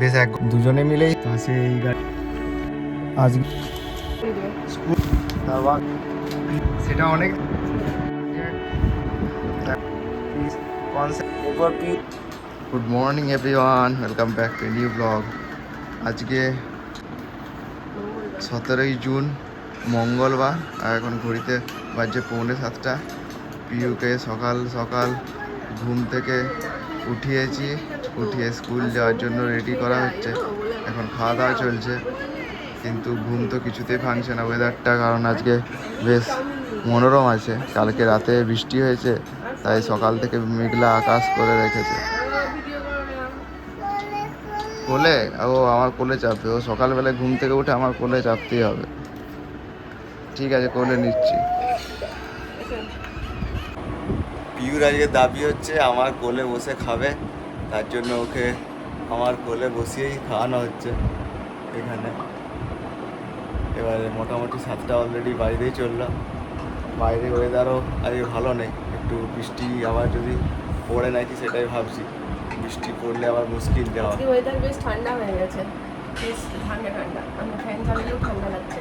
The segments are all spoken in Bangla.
বেশ দুজনে মিলেই পাশে এই গাড়ি আজকে সেটা অনেক good morning everyone, welcome back to new blog. আজকে 17ই জুন মঙ্গলবার, আর এখন ঘড়িতে বাজছে 6:45। পিউকে সকাল সকাল ঘুম থেকে উঠিয়ে স্কুল যাওয়ার জন্য রেডি করা হচ্ছে। এখন খাওয়া দাওয়া চলছে, কিন্তু ঘুম তো কিছুতেই ভাঙছে না ওয়েদারটা, কারণ আজকে বেশ মনোরম আছে। কালকে রাতে বৃষ্টি হয়েছে, তাই সকাল থেকে মেঘলা আকাশ করে রেখেছে। কোলে ও আমার কোলে চাপবে, ও সকালবেলায় ঘুম থেকে উঠে আমার কোলে চাপতেই হবে। ঠিক আছে, কোলে নিচ্ছি। পিউর আজকে দাবি হচ্ছে আমার কোলে বসে খাবে, তার জন্য ওকে আমার কোলে বসিয়েই খাওয়ানো হচ্ছে এখানে। এবারে মোটামুটি 7টা অলরেডি বাইরেই চললো। বাইরে ওয়েদারও আজকে ভালো নেই, একটু বৃষ্টি আবার যদি পড়ে নাকি সেটাই ভাবছি। বৃষ্টি পড়লে আবার মুশকিল যাওয়া। ওয়েদার বেশ ঠান্ডা হয়ে গেছে, বেশ ঠান্ডা ঠান্ডা, আমি ফ্যান চালালেও ঠান্ডা লাগছে।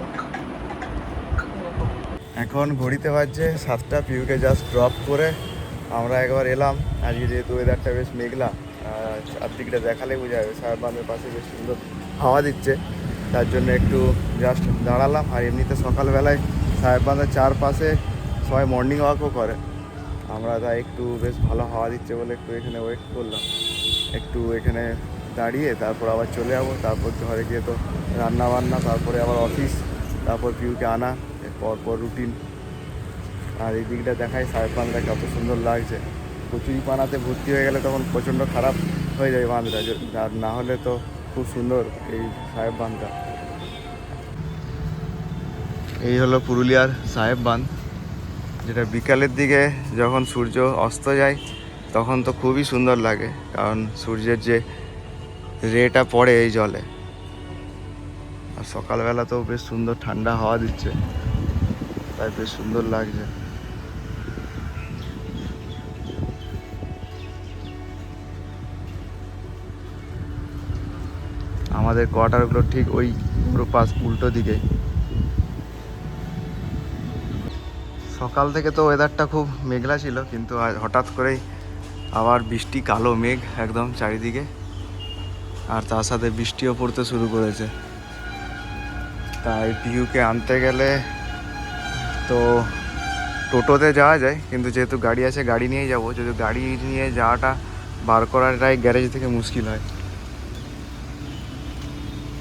এখন ঘড়িতে বাজছে 7টা। পিউকে জাস্ট ড্রপ করে আমরা একবার এলাম। আজকে যেহেতু ওয়েদারটা বেশ মেঘলা, চারদিকটা দেখালে বোঝা যাবে। সাহেব বাঁধের পাশে বেশ সুন্দর হাওয়া দিচ্ছে, তার জন্য একটু জাস্ট দাঁড়ালাম। আর এমনিতে সকালবেলায় সাহেব বাঁধের চারপাশে সবাই মর্নিং ওয়াকও করে, আমরা তাই একটু বেশ ভালো হাওয়া দিচ্ছে বলে একটু এখানে ওয়েট করলাম। একটু এখানে দাঁড়িয়ে তারপর আবার চলে যাবো। তারপর ঘরে গিয়ে তো রান্না বান্না, তারপরে আবার অফিস, তারপর পিউকে আনা, পরপর রুটিন। আর এই দিকটা দেখায় সাহেব বাঁধটা কত সুন্দর লাগছে। কচুরি পানাতে ভর্তি হয়ে গেলে তখন প্রচণ্ড খারাপ হয়ে যায় বাঁধটা, আর না হলে তো খুব সুন্দর এই সাহেব বাঁধটা। এই হলো পুরুলিয়ার সাহেব বাঁধ, যেটা বিকালের দিকে যখন সূর্য অস্ত যায় তখন তো খুবই সুন্দর লাগে, কারণ সূর্যের যে রেটা পড়ে এই জলে। আর সকালবেলা তো বেশ সুন্দর ঠান্ডা হাওয়া দিচ্ছে, তাই বেশ সুন্দর লাগছে। আমাদের কোয়ার্টারগুলো ঠিক ওই পুরো পাশ উল্টো দিকে। সকাল থেকে তো ওয়েদারটা খুব মেঘলা ছিল, কিন্তু আজ হঠাৎ করেই আবার বৃষ্টি, কালো মেঘ একদম চারিদিকে, আর তার সাথে বৃষ্টিও পড়তে শুরু করেছে। তাই পিউকে আনতে গেলে তো টোটোতে যাওয়া যায়, কিন্তু যেহেতু গাড়ি আছে গাড়ি নিয়েই যাবো। যদি গাড়ি নিয়ে যাওয়াটা বার করাটাই গ্যারেজ থেকে মুশকিল হয়,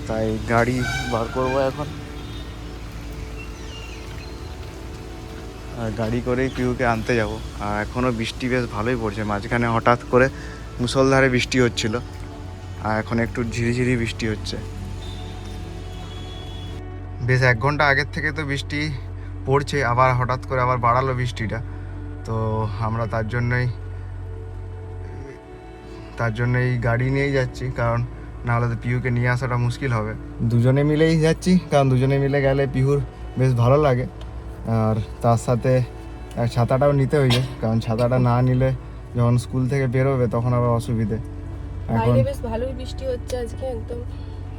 তাই গাড়ি বার করবো এখন। আর গাড়ি করেই পিউকে আনতে যাব। আর এখনও বৃষ্টি বেশ ভালোই পড়ছে, মাঝখানে হঠাৎ করে মুষলধারে বৃষ্টি হচ্ছিল, আর এখন একটু ঝিরিঝিরি বৃষ্টি হচ্ছে। বেশ 1 ঘন্টা আগের থেকে তো বৃষ্টি পড়ছে, আবার হঠাৎ করে আবার বাড়ালো বৃষ্টিটা। তো আমরা তার জন্যই গাড়ি নিয়েই যাচ্ছি, কারণ নাহলে তো পিহুকে নিয়ে আসাটা মুশকিল হবে। দুজনে মিলেই যাচ্ছি, কারণ দুজনে মিলে গেলে পিহুর বেশ ভালো লাগে। আর তার সাথে ছাতাটাও নিতে হয়েছে, কারণ ছাতাটা না নিলে যখন স্কুল থেকে বেরোবে তখন আবার অসুবিধে। এখন বেশ ভালোই বৃষ্টি হচ্ছে আজকে, একদম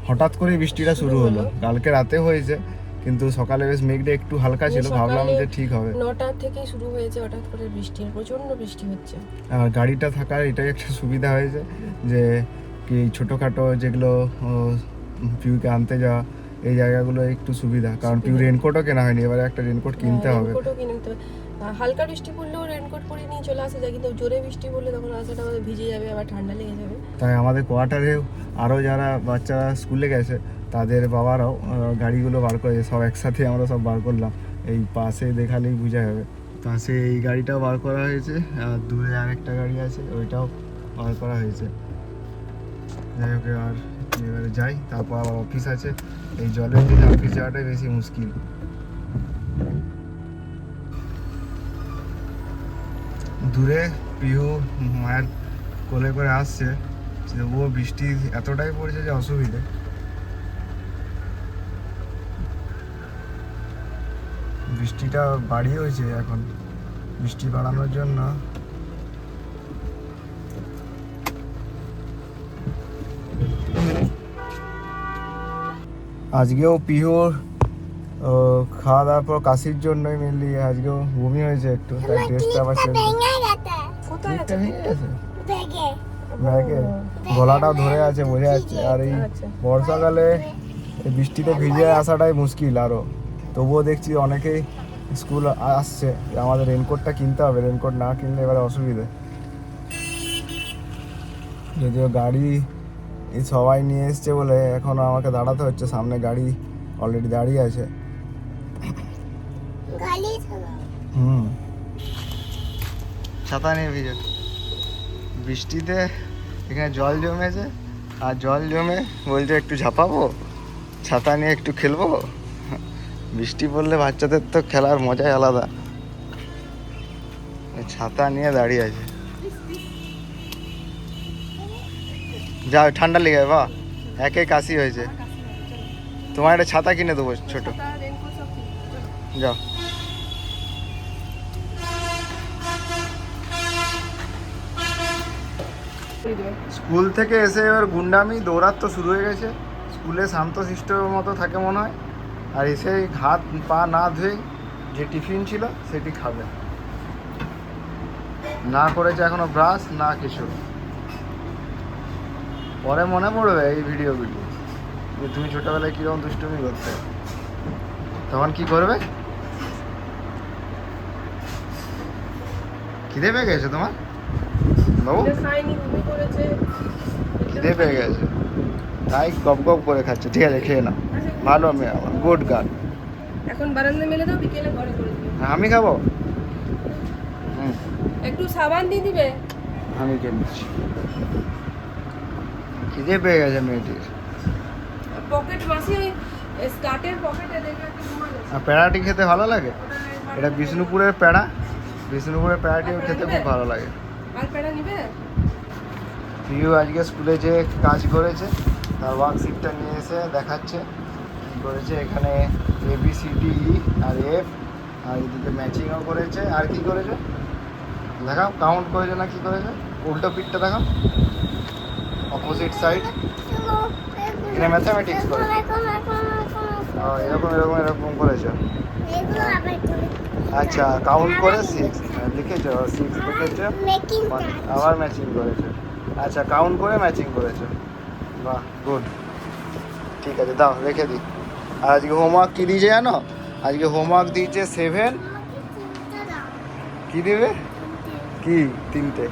হঠাৎ করে বৃষ্টিটা শুরু হলো। কালকে রাতে হয়েছে, কিন্তু সকালে বেশ মেঘটা একটু হালকা ছিল, ভাবলাম যে ঠিক হবে। 9টার থেকেই শুরু হয়েছে হঠাৎ করে বৃষ্টি, প্রচন্ড বৃষ্টি হচ্ছে। আর গাড়িটা থাকার এটাই একটা সুবিধা হয়েছে, যে কি ছোটোখাটো যেগুলো পিউকে আনতে যাওয়া, এই জায়গাগুলো একটু সুবিধা। কারণ পিউ রেনকোটও কেনা হয়নি, এবারে একটা রেনকোট কিনতে হবে। হালকা বৃষ্টি পড়লেও রেনকোট পরে নিয়ে চলে আসা যায়, কিন্তু জোরে বৃষ্টি পড়লে তখন রাস্তাটা ভিজে যাবে, আবার ঠান্ডা লেগে যাবে। তাই আমাদের কোয়ার্টারেও আরও যারা বাচ্চারা স্কুলে গেছে তাদের বাবারাও গাড়িগুলো বার করেছে, সব একসাথে আমরা সব বার করলাম। এই পাশে দেখালেই বোঝা যাবে। পাশে এই গাড়িটাও বার করা হয়েছে, আর দূরে আরেকটা গাড়ি আছে, ওইটাও বার করা হয়েছে। যাই হোক, আর এবারে যাই, তারপর আবার অফিস আছে। এই জলের দিনে অফিস যাওয়াটাই বেশি মুশকিল। দূরে পিহু মায়ের কোলে করে আসছে, ও বৃষ্টি এতটাই পড়ছে যে অসুবিধে। বৃষ্টিটা বাড়িয়ে হয়েছে, এখন বৃষ্টি বাড়ানোর জন্য আজকেও পিহুর খাওয়া দাওয়ার পর কাশির জন্যই মেনলি আজকেও বমি হয়েছে একটু, তাই ড্রেসটা আবার চেঞ্জ কোথায় ক্লিপটা আছে? ভেঙে গেছে ব্যাগে, গলাটাও ধরে আছে বোঝা যাচ্ছে। আর এই আচ্ছা। বর্ষাকালে এই বৃষ্টিতে ভিজে আসাটাই মুশকিল আরও, তবুও দেখছি অনেকেই স্কুল আসছে, আমাদের রেনকোটটা কিনতে হবে, রেনকোট না কিনলে এবারে অসুবিধে। যদিও গাড়ি এই সবাই নিয়ে এসছে বলে এখনও আমাকে দাঁড়াতে হচ্ছে, সামনে গাড়ি অলরেডি দাঁড়িয়ে আছে। হুম, ছাতা নিয়ে ভিজে বৃষ্টিতে এখানে জল জমেছে, আর জল জমে বলছে একটু ঝাঁপাবো, ছাতা নিয়ে একটু খেলবো। বৃষ্টি পড়লে বাচ্চাদের তো খেলার মজাই আলাদা। ছাতা নিয়ে দাঁড়িয়ে আছে, যাও ঠান্ডা লেগে বা একে কাশি হয়েছে। তোমার একটা ছাতা কিনে দেবো ছোট, যাও। স্কুল থেকে এসে এবার গুন্ডামি দৌড়াত তো শুরু হয়ে গেছে। স্কুলে শান্তশিষ্টর মতো থাকে মনে হয়, আর এসে হাত পা না ধুয়ে যে টিফিন ছিল সেটি খাবে, না করেছে এখনো ব্রাশ না কিছু। পরে মনে পড়বে এই ভিডিওগুলি যে তুমি ছোটবেলায় কীরকম দুষ্টুমি করতে, তখন কি করবে? খিদে পেয়ে গেছে তোমার বাবু? খাইনি, ঘুমিয়ে পড়েছে। খিদে পেয়ে গেছে তাই গপ গপ করে খাচ্ছে। ঠিক আছে, খেয়ে নাও, ভালো মেয়ে আমার, গুড গার্ল। এখন বারান্দায় মেলে দাও, বিকেলে ঘরে করে দিও। আমি খাবো? হুম, একটু সাবান দিয়ে দিবে। আমি খেয়ে নিচ্ছি, খিদে পেয়ে গেছে মেয়েটির। পকেট মাসি ওই স্কার্টের পকেটে দেখে একটা রুমাল আছে। আর প্যাড়াটি খেতে ভালো লাগে, এটা বিষ্ণুপুরের প্যাড়া, বিষ্ণুপুরের প্যাড়াটিও খেতে খুব ভালো লাগে। আর প্যাড়া নিবে? প্রিয় আজকে স্কুলে যে কাজ করেছে তার ওয়ার্কশিটটা নিয়ে এসে দেখাচ্ছে কী করেছে। এখানে ABCDE আর F, আর এদিকে ম্যাচিংও করেছে। আর কি করেছে দেখাও, কাউন্ট করেছে না কি করেছে? উল্টো পিঠটা দেখাও, অপোজিট সাইড। এখানে ম্যাথামেটিক্স করেছে, এরকম এরকম এরকম করেছে। আচ্ছা, কাউন্ট করে 6 লিখেছে, 6 লিখেছে, আবার ম্যাচিং করেছে। আচ্ছা, কাউন্ট করে ম্যাচিং করেছে, বাহ গুড। ঠিক আছে, দাও রেখে দিই। আর আজকে হোমওয়ার্ক কী দিয়েছে জানো? আজকে হোমওয়ার্ক দিয়েছে 7। কী দেবে? কি? তিনটে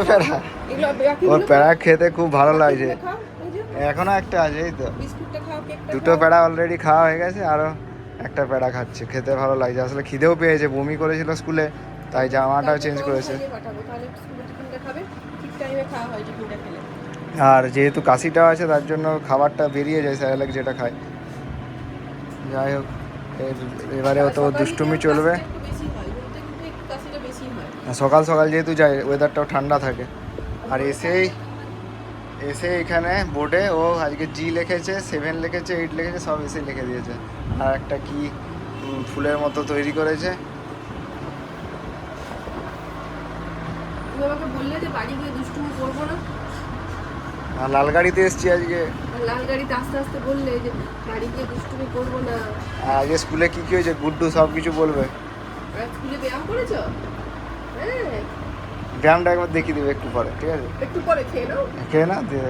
প্যারা? এগুলো ওর প্যারা খেতে খুব ভালো লাগছে। খাও, এই যে এখনো একটা আছে, এই তো বিস্কুটটা খাও, কেকটা দুটো প্যারা অলরেডি খাওয়া হয়ে গেছে, আরও একটা প্যারা খাচ্ছে, খেতে ভালো লাগছে। আসলে খিদেও পেয়েছে, বমি করেছিল স্কুলে, তাই জামাটাও চেঞ্জ করেছে। পাঠাবো, তাহলে স্কুলে টিফিনটা খাবে, ঠিক টাইমে খাওয়া হয় টিফিনটা খেলে। আর যেহেতু কাশিটাও আছে তার জন্য খাবারটা বেরিয়ে যায়, স্যারেলাক যেটা খায়। যাই হোক, এবারে তো দুষ্টুমি চলবে। একটু বেশি হয়, ঘুমতে ঘুমতে একটু কাশিটা বেশি হয়। সকাল সকাল যেহেতু যায়, ওয়েদারটাও ঠান্ডা থাকে। আর এসে এখানে বোর্ডে ও আজকে G লিখেছে, 7 লিখেছে, 8 লিখেছে, সব এসে লিখে দিয়েছে। আর একটা কি ফুলের মতো তৈরি করেছে। তুমি আমাকে বললে যে বাড়ি গিয়ে দুষ্টুমি করবো না, আর লাল গাড়িতে এসছি আজকে। আর লাল গাড়িতে আস্তে আস্তে বললে যে বাড়ি গিয়ে দুষ্টুমি করবো না। আর আজকে স্কুলে কী কী হয়েছে গুড্ডু সব কিছু বলবে। আর স্কুলে ব্যায়াম করেছো? হ্যাঁ, ব্যায়ামটা একবার দেখিয়ে দেবে একটু পরে, ঠিক আছে? একটু পরে খেয়ে নাও, খেয়ে না দিয়ে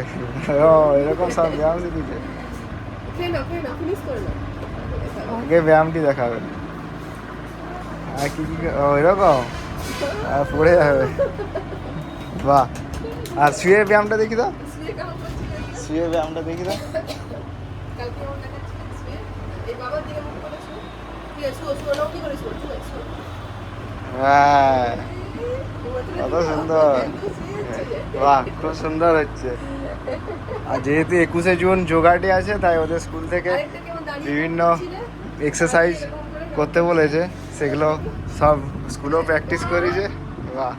ও এরকম সব ব্যায়াম শিখিয়েছে। খেয়ে নাও, ফিনিশ করে নাও। আগে ব্যায়ামটি দেখাবে, আর কি কি ও এরকম, আর পড়ে যাবে। বাহ, আর শুয়ে ব্যায়ামটা দেখি দাও, শুয়ে কেমন করছিলে? শুয়ে ব্যায়ামটা দেখি দাও। কালকে আমার দেখাচ্ছিলেন শুয়ে, এই বাবার দিকে মুখ করে শুয়ে। ঠিক আছে, শুয়ে নাও, কি করে শুয়ে? হ্যাঁ, কত সুন্দর, বাহ খুব সুন্দর হচ্ছে। আর যেহেতু 21শে জুন যোগা ডে আছে, তাই ওদের স্কুল থেকে বিভিন্ন এক্সারসাইজ করতে বলেছে, সেগুলো সব স্কুলেও প্র্যাকটিস করেছে। বাহ,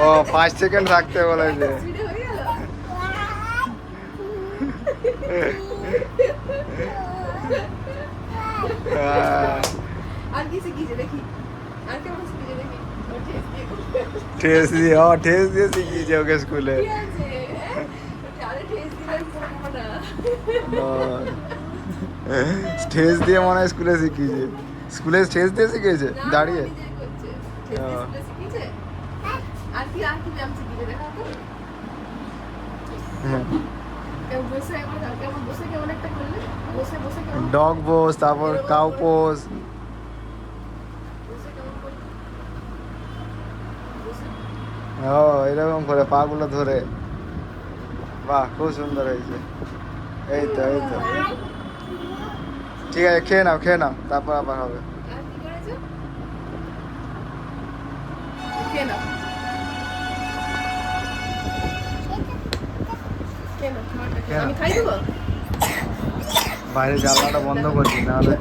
ও 5 সেকেন্ড রাখতে বলেছে। আর কি শিখিয়েছে দেখি, আর কেমন শিখিয়েছে দেখি। ঠেস দিয়ে শিখিয়েছে ওকে স্কুলে। ঠিক আছে, হ্যাঁ? আরে ঠেস স্টেজ দিয়ে মনে হয় স্কুলে শিখিয়েছে, স্কুলে স্টেজ দিয়ে শিখিয়েছে না, দাঁড়িয়ে। নিজেই করছে। ও। স্কুলে শিখিয়েছে? আর কি ব্যায়াম শিখিয়েছে দেখাও তো। বসে একবার কেমন বসে কেমন একটা করলে? বসে বসে কেমন? ডগ পোজ, তারপর কাউ পোজ। বসে কেমন করলে? বসে। ও এরকম করে পা গুলো ধরে, বাহ খুব সুন্দর হয়েছে। এই তো এই তো, ঠিক আছে খেয়ে নাও তারপর আবার হবে। আর কি করেছে? খেয়ে নাও। খেয়ে নাও, খাবারটা খেয়ে নাও। আমি খাই দেবো? বাইরে জানলাটা বন্ধ করছি, নাহলে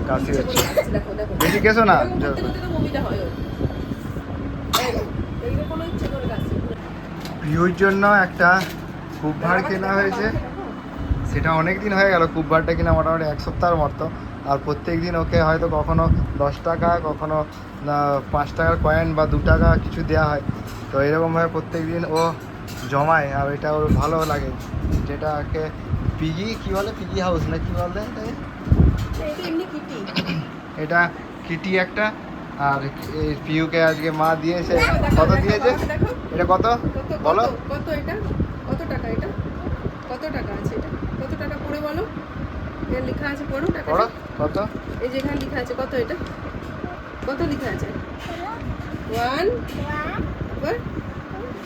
কাশি হচ্ছে। দেখো দেখো বেশি কেসো না। এরকম করতে করতে তো বমিটা হয় ওর। এই, এইগুলো কোনো ইচ্ছে করে কাছে পিউর জন্য একটা কুবভার কেনা হয়েছে, সেটা অনেক দিন হয়ে গেল। কুবভারটা কিনা মোটামুটি 1 সপ্তাহের মতো। আর প্রত্যেক দিন ওকে হয়তো কখনো 10 টাকা, কখনো 5 টাকার কয়েন বা 2 টাকা কিছু দেওয়া হয়। তো এরকমভাবে প্রত্যেক দিন ও জমায়, আর এটা ওর ভালো লাগে। যেটাকে পিগি কি বলে, পিগি হাউস না কি বলে এটাকে? এটা এমনি কিটি। এটা কিটি একটা। আর এই পিউকে আজকে মা দিয়েছে। দেখো, কত দেখো, দিয়েছে দেখো। এটা? কত কত বলো? কত এটা? কত টাকা এটা? কত টাকা আছে এটা? কত টাকা পড়ে বলো? এখানে লেখা আছে, পড়ো টাকা। বলো কত? এই যে এখানে লেখা আছে কত এটা? কত লেখা আছে? 1 তারপর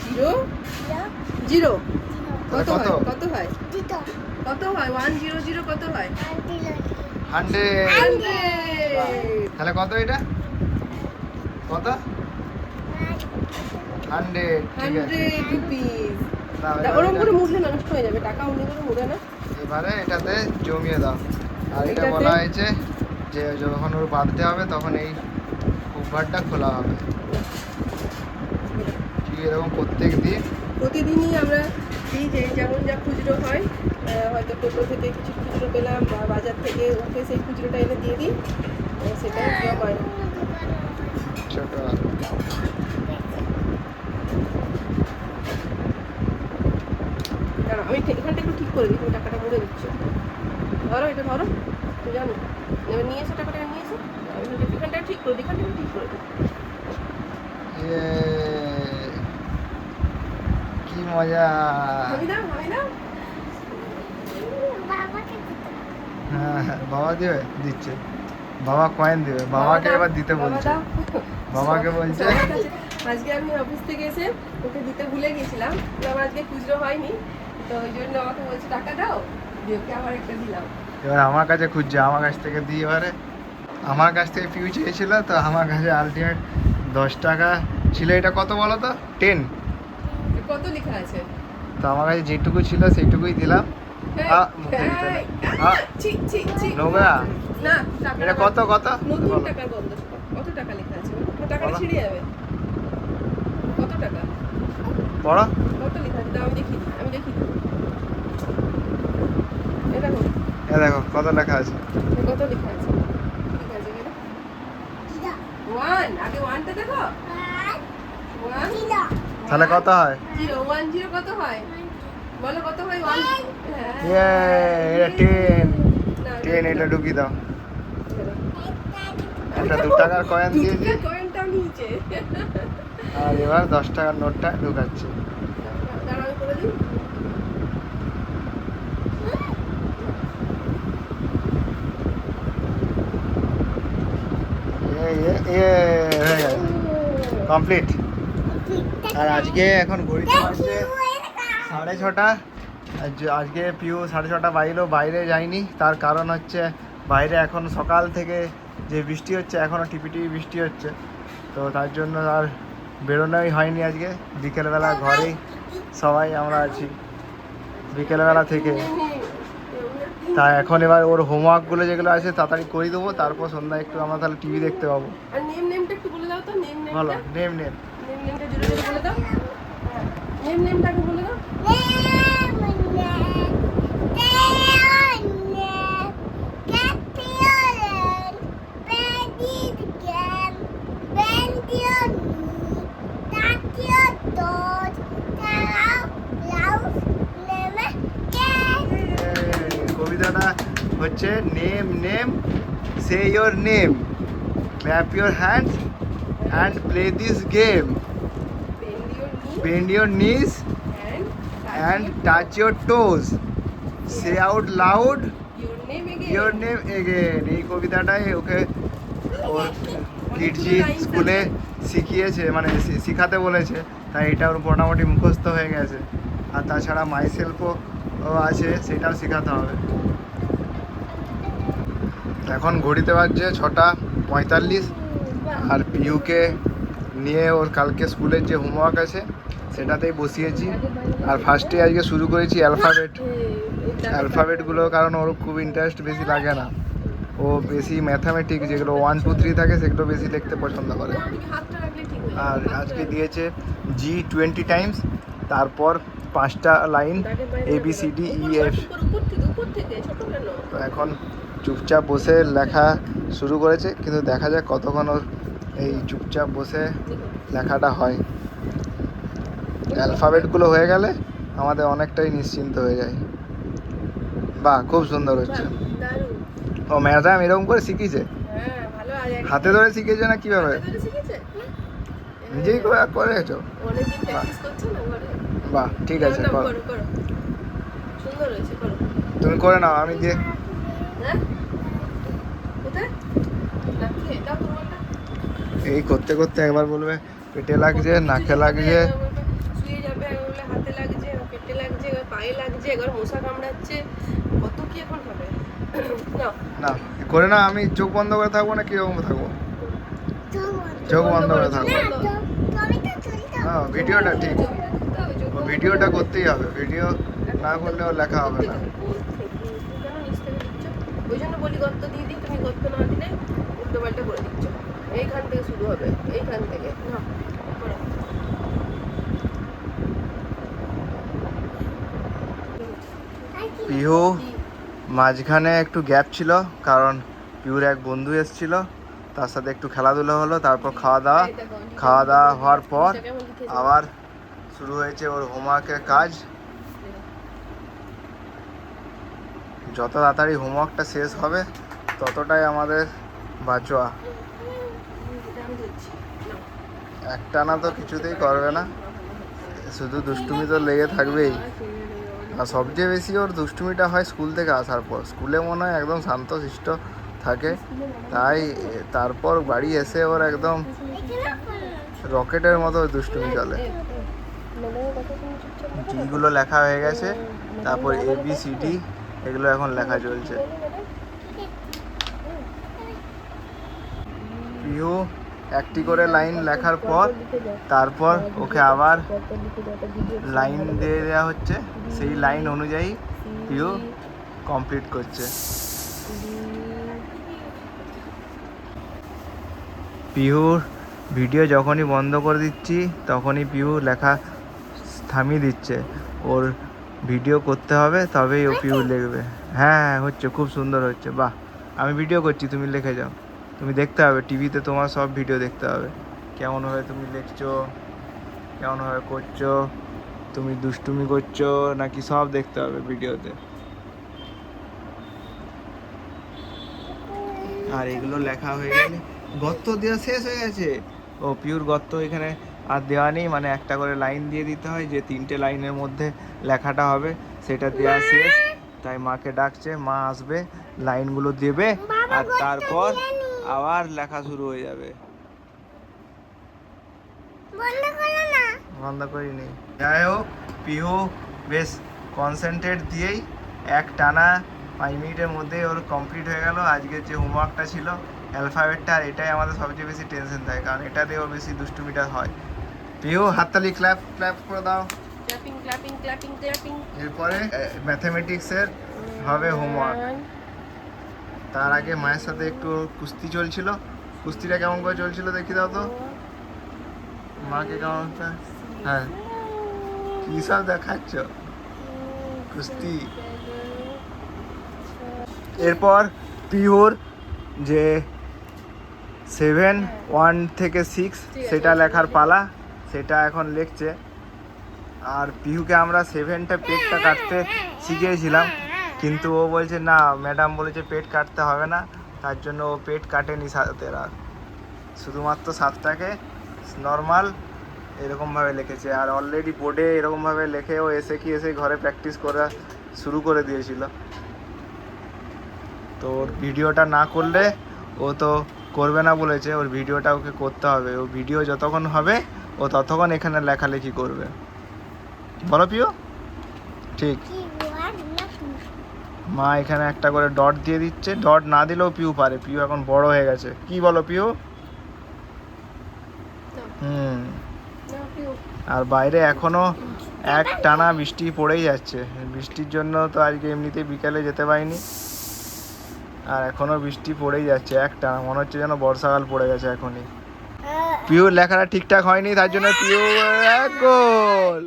0 0 কত কত? হয়? কত হয়? কত হয়? 1 0 0 কত হয়? 100। 100 তাহলে কত এটা? কত? 100। ঠিক আছে। 100 রুপিস। দাও, ওরকম এবার করে মুড়লে নষ্ট হয়ে যাবে, টাকা অমনি করে মুড়ে না। এবারে এটাতে জমিয়ে দাও। আর এটা এটাতে? বলা হয়েছে যে যখন ওর বার্থডে হবে তখন এই কুভারটা খোলা হবে। ঠিক এরকম প্রত্যেক দিন। প্রতিদিনই আমরা দিই, যে যেমন যা খুচরো হয়, হয়তো টোটো থেকে কিছু খুচরো পেলাম বা বাজার থেকে ওকে সেই খুচরোটা এনে দিয়ে দিই, সেটা জমায়। ছোট কারণ আমি এখানটা একটু ঠিক করে দিই, তুমি টাকাটা মুড়ে দিচ্ছ। ধরো এটা ধরো, তুমি জানো এবার নিয়ে এসো, টাকাটা নিয়ে এসো। আমি এখানটা ঠিক করে দিই, এখানটা ঠিক করে দিই। ইয়ে, কি মজা। আমি দাও, আমি দাও। হ্যাঁ হ্যাঁ, বাবা দিবে, দিচ্ছে। বাবা কয়েন দিবে, বাবাকে দাও, এবার দিতে বাবা বলছে। দাও। বাবাকে বলছে। সবার কাছে। আজকে আমি অফিস থেকে এসে ওকে দিতে ভুলে গেছিলাম, তো আমার আজকে খুচরো হয়নি, তো ওই জন্য আমাকে বলছে টাকা দাও, দিয়ে ওকে আবার একটা দিলাম। এবার আমার কাছে খুঁজছে, আমার কাছ থেকে দিই। এবারে আমার কাছ থেকে পিউ চেয়েছিল, তো আমার কাছে আলটিমেট 10 টাকা ছিল। এটা কত বলো তো? 10। কত লেখা আছে? তো আমার কাছে যেটুকু ছিল সেইটুকুই দিলাম। মুখে দিতে এই, না। ছি, ছি, ছি। নোংরা। না, টাকা এটা কত কত? নতুন বলো। টাকার গন্ধ। কত টাকা লেখা আছে? টাকাটা বলো। ছিঁড়ে যাবে। কত টাকা? পড়ো। কত লেখা আছে? দাও, আমি দেখি দিই, আমি দেখি দিই। এ দেখো, এ দেখো কত লেখা আছে। কত লেখা আছে? ঠিক আছে এখানে 1, আগে 1টা দেখো। 1 তাহলে কত হয়? 0 1 0 কত হয়? বলো কত হয়? 1 ইয়ে, এটা 10। 10 এটা ঢুকিয়ে দাও। একটা 2 টাকার কয়েন দিয়েছি। কয়েনটা নিচে। আর এবার 10 টাকার নোটটা ঢুকাচ্ছি। দাঁড়াও, আমি করে দিই। হয়ে গেছে, কমপ্লিট। আর আজকে এখন ঘড়িতে বাজছে 6:30। আজকে পিউ 6:30 বাজলেও বাইরে যায়নি। তার কারণ হচ্ছে বাইরে এখন সকাল থেকে যে বৃষ্টি হচ্ছে, এখনও টিপিটিপি বৃষ্টি হচ্ছে। তো তার জন্য আর বেরোনোই হয়নি আজকে। বিকেলবেলা ঘরেই সবাই আমরা আছি বিকেলবেলা থেকে। তা এখন এবার ওর হোমওয়ার্কগুলো যেগুলো আছে তাড়াতাড়ি করে দেবো, তারপর সন্ধ্যায় একটু আমরা তাহলে টিভি দেখতে পাবো। আর নেমটা একটু বলে দাও তো, ভালো নেমটা। নেম। নেমটা জোরে জোরে বলে দাও। নেমটাকে বলে দাও। হচ্ছে name name, say your name, clap your hands and play this game, bend your knees and touch your toes, say out loud your name again. এই কবিতাটাই ওকে ওর কিডজি স্কুলে শিখিয়েছে, মানে শিখাতে বলেছে, তাই এটা ওর মোটামুটি মুখস্থ হয়ে গেছে। আর তাছাড়া মাই সেলফও আছে, সেটাও শেখাতে হবে। এখন ঘড়িতে বাজছে 6:45, আর পিউকে নিয়ে ওর কালকে স্কুলের যে হোমওয়ার্ক আছে সেটাতেই বসিয়েছি। আর ফার্স্টে আজকে শুরু করেছি অ্যালফাবেটগুলো, কারণ ওর খুব ইন্টারেস্ট বেশি লাগে না, ও বেশি ম্যাথামেটিক্স যেগুলো 1 2 3 থাকে সেগুলো বেশি লিখতে পছন্দ করে। আর আজকে দিয়েছে G20 টাইমস, তারপর 5টা লাইন ABCDEF। তো এখন চুপচাপ বসে লেখা শুরু করেছে, কিন্তু দেখা যাক কতক্ষণ ওর এই চুপচাপ বসে লেখাটা হয়। অ্যালফাবেটগুলো হয়ে গেলে আমাদের অনেকটাই নিশ্চিন্ত হয়ে যায়। বাহ, খুব সুন্দর হচ্ছে। ও ম্যাডাম এরকম করে শিখিয়েছে? হাতে ধরে শিখিয়েছে না কিভাবে? নিজেই করেছো? বাহ, ঠিক আছে, করো। তুমি করে নাও, আমি দিয়ে এই করতে করতে একবার বলবে পেটে লাগছে, নাকে লাগছে, হাতে লাগছে, পেটে লাগছে, পায়ে লাগছে, এবার মশা কামড়াচ্ছে, কত কি এখন হবে। না করে না, আমি চোখ বন্ধ করে থাকবো না কিরকম থাকবো? চোখ বন্ধ করে থাকবো। হ্যাঁ, ভিডিওটা ঠিক, ভিডিওটা করতেই হবে, ভিডিও না করলে ও লেখা হবে না। ওই জন্য বলি গর্ত দিয়ে দিই, তুমি গর্ত না দিলে উল্টো পাল্টা করে দিচ্ছ। এইখান থেকে শুরু হবে, এইখান থেকে। পিহু মাঝখানে একটু গ্যাপ ছিল, কারণ পিহুর এক বন্ধু এসেছিল, তার সাথে একটু খেলাধুলা হলো, তারপর খাওয়া দাওয়া হওয়ার পর আবার শুরু হয়েছে ওর হোমওয়ার্কের কাজ। যত তাড়াতাড়ি হোমওয়ার্কটা শেষ হবে ততটাই আমাদের বাঁচোয়া। একটানা তো কিছুতেই করবে না, শুধু দুষ্টুমি তো লেগে থাকবেই। আর সবচেয়ে বেশি ওর দুষ্টুমিটা হয় স্কুল থেকে আসার পর। স্কুলে মনে হয় একদম শান্তশিষ্ট থাকে, তাই তারপর বাড়ি এসে ওর একদম রকেটের মতো দুষ্টুমি চলে। জিগুলো লেখা হয়ে গেছে, তারপর ABCD এগুলো এখন লেখা চলছে। পিহু একটি করে লাইন লেখার পর তারপর ওকে আবার লাইন দিয়ে দেওয়া হচ্ছে, সেই লাইন অনুযায়ী পিহু কমপ্লিট করছে। পিহুর ভিডিও যখনই বন্ধ করে দিচ্ছি তখনই পিহু লেখা থামিয়ে দিচ্ছে। ওর ভিডিও করতে হবে তবেই ও পিহু লিখবে। হ্যাঁ, হচ্ছে, খুব সুন্দর হচ্ছে। বাহ, আমি ভিডিও করছি, তুমি লিখে যাও। তুমি দেখতে হবে, টিভিতে তোমার সব ভিডিও দেখতে হবে, কেমনভাবে তুমি লিখছো, কেমনভাবে করছো, তুমি দুষ্টুমি করছো নাকি, সব দেখতে হবে ভিডিওতে। আর এগুলো লেখা হয়ে গেলে গর্ত দেওয়া শেষ হয়ে গেছে। ও পিওর গর্ত এখানে আর দেওয়া নেই, মানে একটা করে লাইন দিয়ে দিতে হয়, যে 3টে লাইনের মধ্যে লেখাটা হবে সেটা দেওয়া শেষ। তাই মাকে ডাকছে, মা আসবে, লাইনগুলো দেবে, আর তারপর আবার লেখা শুরু হয়ে যাবে। বন্ধ করিনি। যাই হোক, পিহু বেশ কনসেন্ট্রেট দিয়েই এক টানা 5 মিনিটের মধ্যেই ওর কমপ্লিট হয়ে গেল আজকের যে হোমওয়ার্কটা ছিল অ্যালফাবেটটা। আর এটাই আমাদের সবচেয়ে বেশি টেনশন থাকে, কারণ এটাতে ওর বেশি দুষ্টুমিটা হয়। পিহু হাততালি ক্ল্যাপ করে দাও। এরপরে ম্যাথামেটিক্সের হবে হোমওয়ার্ক। তার আগে মায়ের সাথে একটু কুস্তি চলছিল। কুস্তিটা কেমন করে চলছিল দেখি দাও তো মাকে, কেমন? হ্যাঁ, কি সব দেখাচ্ছ কুস্তি। এরপর পিহুর যে 7 1 থেকে 6 সেটা লেখার পালা, সেটা এখন লিখছে। আর পিহুকে আমরা 7টা পেজটা কাটতে শিখিয়েছিলাম, কিন্তু ও বলছে না, ম্যাডাম বলেছে পেট কাটতে হবে না, তার জন্য ও পেট কাটেনি সাতের। আর শুধুমাত্র সাতটাকে নর্মাল এরকমভাবে লিখেছে। আর অলরেডি বোর্ডে এরকমভাবে লেখে ও এসে ঘরে প্র্যাকটিস করা শুরু করে দিয়েছিল। তো ওর ভিডিওটা না করলে ও তো করবে না বলেছে, ওর ভিডিওটা ওকে করতে হবে। ও ভিডিও যতক্ষণ হবে ও ততক্ষণ এখানে লেখালেখি করবে। বলো পিউ? ঠিক। মা এখানে একটা করে ডট দিয়ে দিচ্ছে, ডট না দিলেও পিউ পারে, পিউ এখন বড় হয়ে গেছে। কি বলো পিউ? আর বাইরে এখনো এক টানা বৃষ্টি পড়েই যাচ্ছে। বৃষ্টির জন্য তো আজকে এমনিতেই বিকালে যেতে পারিনি, আর এখনো বৃষ্টি পড়েই যাচ্ছে এক টানা, মনে হচ্ছে যেন বর্ষাকাল পড়ে গেছে এখনই। পিউর লেখাটা ঠিকঠাক হয়নি, তার জন্য পিউ এক গোল।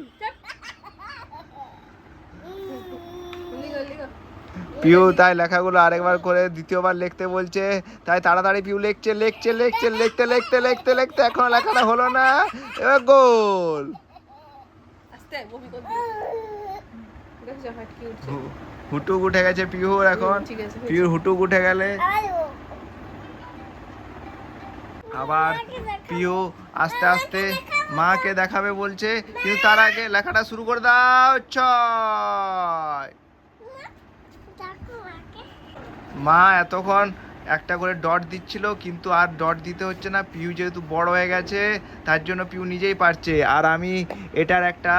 পিউ তাই লেখাগুলো আরেকবার করে দ্বিতীয়বার লিখতে বলছে, তাই তাড়াতাড়ি পিউ লিখছে লিখতে এখনো লেখাটা হলো না। এবার গোল। হুটুক উঠে গেছে পিউর এখন। পিউর হুটুক উঠে গেলে আবার পিউ আস্তে আস্তে মাকে দেখাবে বলছে, কিন্তু তার আগে লেখাটা শুরু করে দাও। ছয়। মা এতক্ষণ একটা করে ডট দিচ্ছিল, কিন্তু আর ডট দিতে হচ্ছে না, পিউ যেহেতু বড় হয়ে গেছে তার জন্য পিউ নিজেই পারছে। আর আমি এটার একটা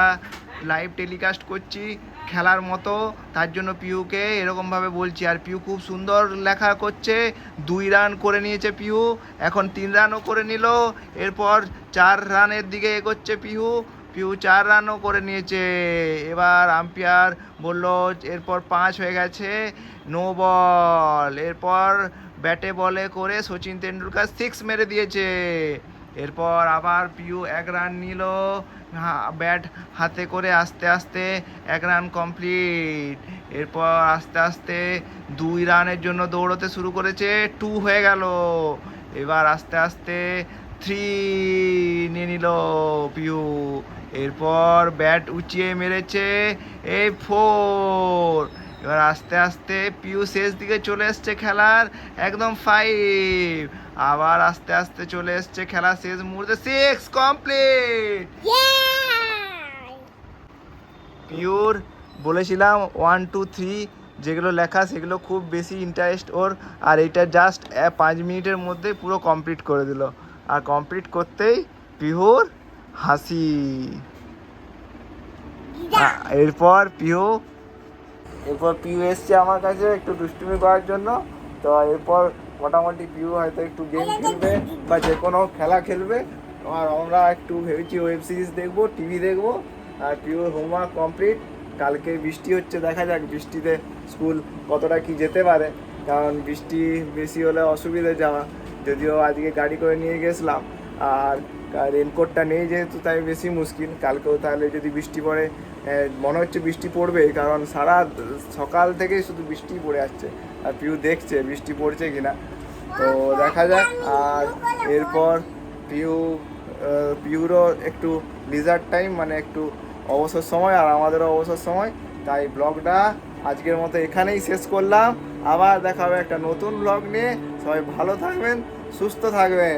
লাইভ টেলিকাস্ট করছি খেলার মতো, তার জন্য পিউকে এরকমভাবে বলছি। আর পিউ খুব সুন্দর লেখা করছে, 2 রান করে নিয়েছে পিউ, এখন 3 রানও করে নিল, এরপর 4 রানের দিকে এগোচ্ছে পিউ। পিউ 4 রানও করে নিয়েছে। এবার আম্পায়ার বলল এরপর 5 হয়ে গেছে, নো বল। এরপর ব্যাটে বলে করে সচিন তেন্ডুলকার 6 মেরে দিয়েছে। এরপর আবার পিউ 1 রান নিল, ব্যাট হাতে করে আস্তে আস্তে 1 রান কমপ্লিট। এরপর আস্তে আস্তে 2 রানের জন্য দৌড়তে শুরু করেছে, 2 হয়ে গেল। এবার আস্তে আস্তে 3 নিয়ে নিল পিউ। এরপর ব্যাট উঁচিয়ে মেরেছে, এই 4। এবার আস্তে আস্তে পিউ শেষ দিকে চলে এসছে খেলার, একদম 5। আবার আস্তে আস্তে চলে এসছে খেলা শেষ মুহূর্তে, 6 কমপ্লিট। পিউর বলেছিলাম 1 2 3 যেগুলো লেখা সেগুলো খুব বেশি ইন্টারেস্ট ওর, আর এটা জাস্ট 5 মিনিটের মধ্যে পুরো কমপ্লিট করে দিল। আর কমপ্লিট করতেই পিহুর হাসি। এরপর পিউ এসছে আমার কাছে একটু দুষ্টুমি করার জন্য। তো এরপর মোটামুটি পিউ হয়তো একটু গেম খেলবে বা যে কোনো খেলা খেলবে, আর আমরা একটু ভেবেছি ওয়েব সিরিজ দেখবো, টিভি দেখবো। আর পিউর হোমওয়ার্ক কমপ্লিট। কালকে বৃষ্টি হচ্ছে, দেখা যাক বৃষ্টিতে স্কুল কতটা কি যেতে পারে, কারণ বৃষ্টি বেশি হলে অসুবিধে যাওয়া। যদিও আজকে গাড়ি করে নিয়ে গেছিলাম, আর রেনকোটটা নেই যেহেতু তাই বেশি মুশকিল। কালকেও তাহলে যদি বৃষ্টি পড়ে, মনে হচ্ছে বৃষ্টি পড়বে, কারণ সারা সকাল থেকেই শুধু বৃষ্টি পড়ে যাচ্ছে। আর পিউ দেখছে বৃষ্টি পড়ছে কিনা, তো দেখা যাক। আর এরপর পিউরও একটু লিজার টাইম, মানে একটু অবসর সময়, আর আমাদেরও অবসর সময়। তাই ব্লগটা আজকের মতো এখানেই শেষ করলাম। আবার দেখা হবে একটা নতুন ব্লগ নিয়ে। সবাই ভালো থাকবেন, সুস্থ থাকবেন।